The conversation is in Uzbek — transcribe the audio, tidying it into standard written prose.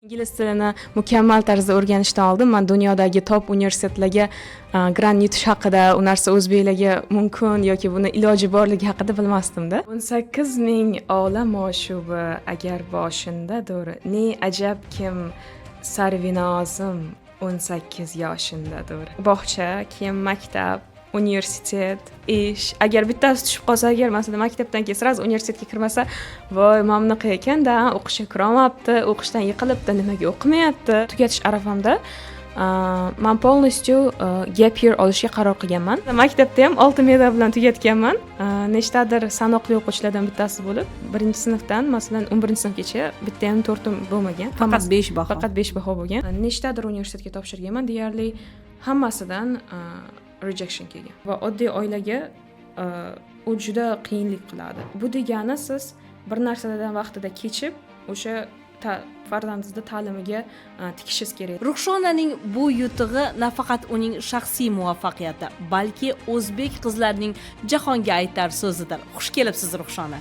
İngliz tilini mukammal tarzda o'rganishdan oldin men dunyodagi top universitetlarga grant yutish haqida, u narsa o'zbeklarga mumkin yoki buni iloji borligi haqida bilmasdim-da. 18 ming olam oshubi agar boshindadir, ne ajab kim sarvinozim 18 yoshindadir. Bog'cha, keyin maktab, universitet, ish. Agar bittasi tushib qolsa, agar masalan maktabdan keyin sразу universitetga kirmasa, voy, mana bunaqa ekanda, o'qishga kirolmabdi, o'qishdan yiqilibdi, nimaga o'qimayapti. Tugatish arafamda men polностью gap year olishga qaror qilganman. Maktabda ham 6 medal bilan tugatganman. Nechtadir sanoqli o'quvchilardan bittasi bo'lib, 1-sinfdan masalan 11-sinfgacha bitta ham 4tim bo'lmagan. Faqat 5 baho. Faqat 5 baho bo'lgan. Nechtadir universitetga topshirganman, deyarli hammasidan rejection kelgan. Va oddiy oilaga u juda qiyinlik qiladi. Bu degani siz bir narsadan vaqtida kechib, o'sha farzandingizni ta'limiga tikishingiz kerak. Ruxshonaning bu yutug'i nafaqat uning shaxsiy muvaffaqiyati, balki o'zbek qizlarining jahonga aytar so'zidir. Xush kelibsiz Ruxshona.